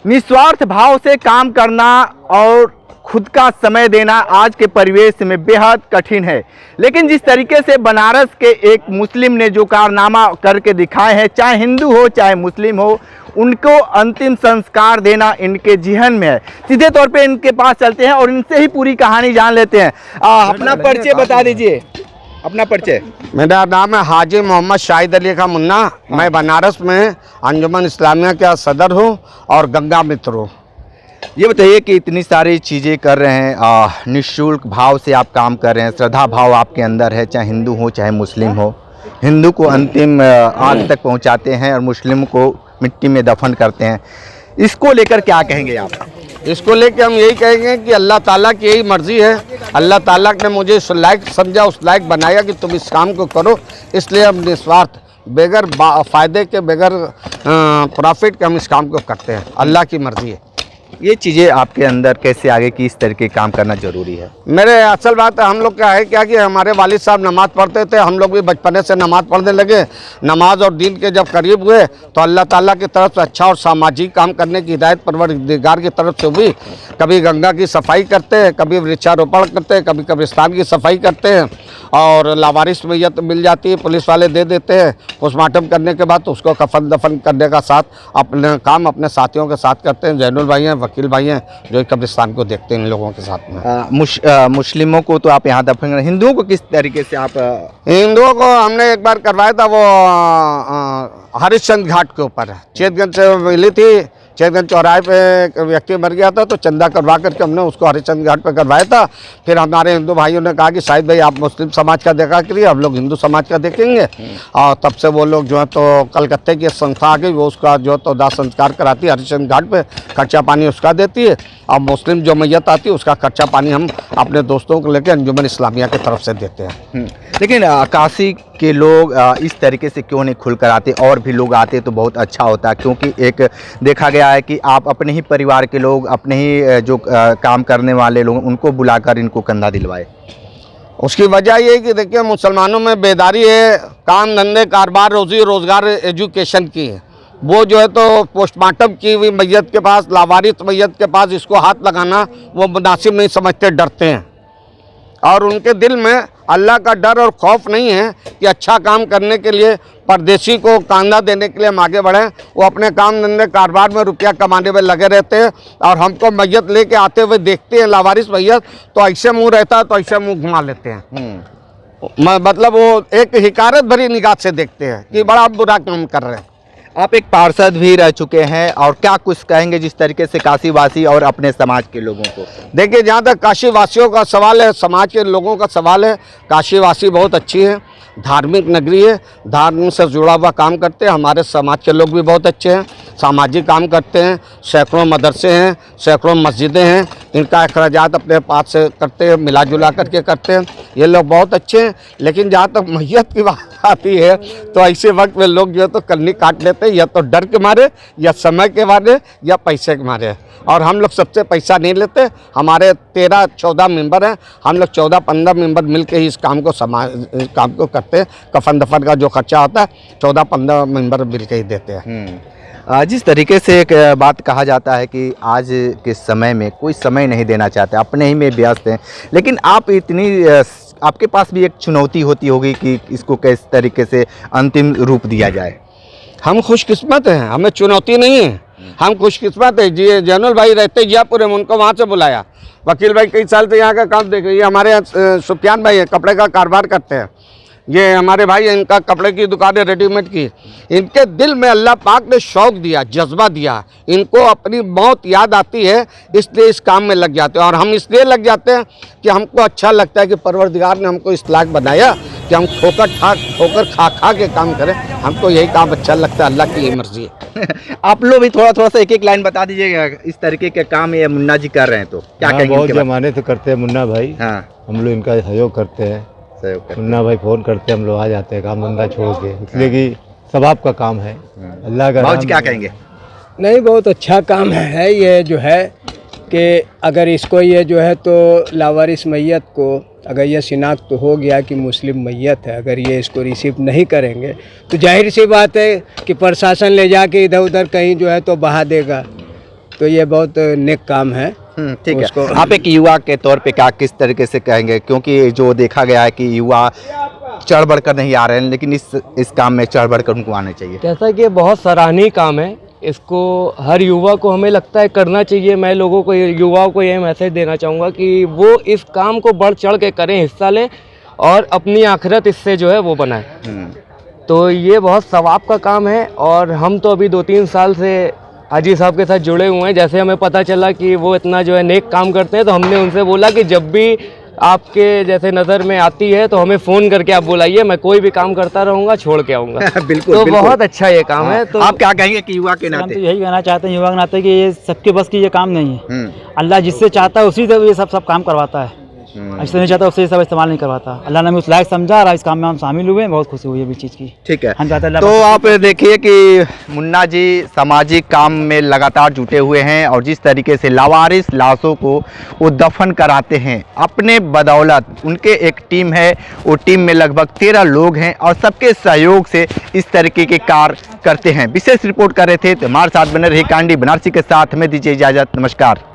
निस्वार्थ भाव से काम करना और खुद का समय देना आज के परिवेश में बेहद कठिन है, लेकिन जिस तरीके से बनारस के एक मुस्लिम ने जो कारनामा करके दिखाए हैं, चाहे हिंदू हो चाहे मुस्लिम हो, उनको अंतिम संस्कार देना इनके जिहन में है। सीधे तौर पे इनके पास चलते हैं और इनसे ही पूरी कहानी जान लेते हैं। अपना परिचय बता दीजिए, अपना परिचय। मेरा नाम है हाजी मोहम्मद शाहिद अली का मुन्ना। मैं बनारस में अंजुमन इस्लामिया का सदर हूँ और गंगा मित्र हूँ। ये बताइए कि इतनी सारी चीज़ें कर रहे हैं, निःशुल्क भाव से आप काम कर रहे हैं, श्रद्धा भाव आपके अंदर है, चाहे हिंदू हो चाहे मुस्लिम हो। हिंदू को अंतिम आग तक पहुंचाते हैं और मुस्लिम को मिट्टी में दफन करते हैं। इसको लेकर क्या कहेंगे आप? इसको लेकर हम यही कहेंगे कि अल्लाह ताला की यही मर्ज़ी है। अल्लाह ताला ने मुझे उस लायक समझा, उस लायक बनाया कि तुम इस काम को करो, इसलिए हम निस्वार्थ बगैर फ़ायदे के बगैर प्रॉफिट के हम इस काम को करते हैं। अल्लाह की मर्ज़ी है। ये चीज़ें आपके अंदर कैसे आगे कि इस तरह के काम करना ज़रूरी है? मेरे असल बात है, हम लोग क्या है क्या कि हमारे वालिद साहब नमाज़ पढ़ते थे, हम लोग भी बचपने से नमाज़ पढ़ने लगे। नमाज और दीन के जब करीब हुए तो अल्लाह ताला की तरफ से अच्छा और सामाजिक काम करने की हिदायत परवरदिगार की तरफ से हुई। कभी गंगा की सफाई करते हैं, कभी वृक्षारोपण करते हैं, कभी कब्रिस्तान की सफाई करते हैं और लावारिस मैयत मिल जाती है, पुलिस वाले दे देते हैं। पोस्टमार्टम करने के बाद तो उसको कफन दफन करने का साथ अपने काम अपने साथियों के साथ करते हैं। जैनुल भाई हैं, वकील भाई हैं, जो कब्रिस्तान को देखते हैं इन लोगों के साथ में। मुस्लिमों को तो आप यहाँ दफन, हिंदुओं को किस तरीके से आप? हिंदुओं को हमने एक बार करवाया था, वो हरिश्चंद्र घाट के ऊपर है, चेतगंज से मिली थी। चेतगंज चौराहे पे एक व्यक्ति मर गया था तो चंदा करवा करके हमने उसको हरिश्चंद्र घाट पे करवाया था। फिर हमारे हिंदू भाइयों ने कहा कि शाहिद भाई आप मुस्लिम समाज का देखा करिए, हम लोग हिंदू समाज का देखेंगे। और तब से वो लोग जो है तो कलकत्ते की संस्था आ गई, वो उसका जो है तो दाह संस्कार कराती है हरिश्चंद्र घाट पे, खर्चा पानी उसका देती है। और मुस्लिम जो मैयत आती है उसका खर्चा पानी हम अपने दोस्तों को लेकर अंजुमन इस्लामिया की तरफ से देते हैं। लेकिन काशी के लोग इस तरीके से क्यों नहीं खुलकर आते? और भी लोग आते तो बहुत अच्छा होता, क्योंकि एक देखा गया है कि आप अपने ही परिवार के लोग, अपने ही जो काम करने वाले लोग, उनको बुलाकर इनको कंधा दिलवाए। उसकी वजह ये है कि देखिए मुसलमानों में बेदारी है, काम धंधे कारोबार रोजी रोज़गार एजुकेशन की है। वो जो है तो पोस्टमार्टम की हुई मैयत के पास, लावारिस मैयत के पास इसको हाथ लगाना वो मुनासिब नहीं समझते, डरते हैं। और उनके दिल में अल्लाह का डर और खौफ नहीं है कि अच्छा काम करने के लिए परदेशी को कांधा देने के लिए हम आगे बढ़ें। वो अपने काम धंधे कारोबार में रुपया कमाने में लगे रहते हैं और हमको मैयत लेके आते हुए देखते हैं, लावारिस मैयत, तो ऐसे मुंह रहता है तो ऐसे मुंह घुमा लेते हैं। मतलब वो एक हिकारत भरी निगाह से देखते हैं कि बड़ा बुरा काम कर रहे हैं। आप एक पार्षद भी रह चुके हैं, और क्या कुछ कहेंगे जिस तरीके से काशी वासी और अपने समाज के लोगों को? देखिए, जहाँ तक काशी वासियों का सवाल है, समाज के लोगों का सवाल है, काशी वासी बहुत अच्छी है, धार्मिक नगरी है, धर्म से जुड़ा हुआ काम करते हैं। हमारे समाज के लोग भी बहुत अच्छे हैं, सामाजिक काम करते हैं। सैकड़ों मदरसे हैं, सैकड़ों मस्जिदें हैं, इनका अखराजात अपने पास से करते हैं, मिला जुला करके करते हैं। ये लोग बहुत अच्छे हैं। लेकिन जहाँ तक मैयत की बात आती है तो ऐसे वक्त में लोग जो है तो कन्नी काट लेते हैं, या तो डर के मारे, या समय के मारे, या पैसे के मारे। और हम लोग सबसे पैसा नहीं लेते। हमारे 13-14 मेंबर हैं, हम लोग 14-15 मेंबर मिलके ही इस काम को करते हैं। कफन दफन का जो खर्चा होता है 14-15 मेंबर मिलके ही देते हैं। जिस तरीके से एक बात कहा जाता है कि आज के समय में कोई समय नहीं देना चाहते, अपने ही में व्यस्त हैं, लेकिन आप आपके पास भी एक चुनौती होती होगी कि इसको किस तरीके से अंतिम रूप दिया जाए। हम खुशकिस्मत हैं, हमें चुनौती नहीं है, हम खुशकिस्मत है। जी जैनुल भाई रहते जयपुर में, उनको वहाँ से बुलाया। वकील भाई कई साल से यहाँ का काम देख रहे हैं। हमारे सुफियान भाई है, कपड़े का कारोबार करते हैं। ये हमारे भाई हैं, इनका कपड़े की दुकान है रेडीमेड की। इनके दिल में अल्लाह पाक ने शौक़ दिया, जज्बा दिया। इनको अपनी मौत याद आती है, इसलिए इस काम में लग जाते हैं। और हम इसलिए लग जाते हैं कि हमको अच्छा लगता है कि परवरदिगार ने हमको इस लायक बनाया कि हम ठोकर खा के काम करें। हमको यही काम अच्छा लगता है, अल्लाह की ये मर्जी है। आप लोग भी थोड़ा सा एक लाइन बता दीजिएगा, इस तरीके के काम ये मुन्ना जी कर रहे हैं तो क्या कहेंगे? बहुत जमाने से करते हैं मुन्ना भाई। हाँ, हम लोग इनका सहयोग करते हैं। मुन्ना भाई फ़ोन करते हैं, हम लोग आ जाते हैं काम धंधा छोड़ के, इसलिए कि सवाब का काम है। अल्लाह का नाम। क्या कहेंगे? नहीं, बहुत अच्छा काम है ये जो है कि अगर इसको ये जो है तो लावारिस मैयत को अगर ये शिनाख्त तो हो गया कि मुस्लिम मैयत है, अगर ये इसको रिसीव नहीं करेंगे तो जाहिर सी बात है कि प्रशासन ले जाके इधर उधर कहीं जो है तो बहा देगा। तो ये बहुत नेक काम है। ठीक है। उसको- आप एक युवा के तौर पे क्या किस तरीके से कहेंगे, क्योंकि जो देखा गया है कि युवा चढ़ बढ़ कर नहीं आ रहे हैं, लेकिन इस काम में चढ़ बढ़ कर उनको आने चाहिए। जैसा कि ये बहुत सराहनीय काम है, इसको हर युवा को हमें लगता है करना चाहिए। मैं लोगों को, युवाओं को ये मैसेज देना चाहूँगा कि वो इस काम को बढ़ चढ़ के करें, हिस्सा लें और अपनी आखिरत इससे जो है वो बनाएं। तो ये बहुत सवाब का काम है और हम तो अभी 2-3 साल से हाजी साहब के साथ जुड़े हुए हैं। जैसे हमें पता चला कि वो इतना जो है नेक काम करते हैं, तो हमने उनसे बोला कि जब भी आपके जैसे नज़र में आती है तो हमें फ़ोन करके आप बुलाइए, मैं कोई भी काम करता रहूँगा, छोड़ के आऊँगा। बिल्कुल, तो बिल्कुल। बहुत अच्छा ये काम है। तो आप क्या कहेंगे कि युवा के हम तो नाते? यही कहना चाहते हैं युवा के नाते कि ये सबके बस की ये काम नहीं है। अल्लाह जिससे चाहता है उसी से ये सब काम करवाता है, जिससे नहीं चाहता उससे ये सब इस्तेमाल नहीं करवाता। अल्लाह ने हमें उस लायक समझा और इस काम में हम शामिल हुए हैं, बहुत खुशी हुई है इस चीज़ की। ठीक है। हम चाहते हैं तो अल्लाह आप देखिए कि मुन्ना जी सामाजिक काम में लगातार जुटे हुए हैं और जिस तरीके से लावारिस लाशों को वो दफन कराते हैं अपने बदौलत, उनके एक टीम है, वो टीम में लगभग 13 लोग हैं और सबके सहयोग से इस तरीके के कार्य करते हैं। विशेष रिपोर्ट कर रहे थे तो हमारे साथ बने रही कांडी बनारसी के साथ, हमें दीजिए इजाज़त, नमस्कार।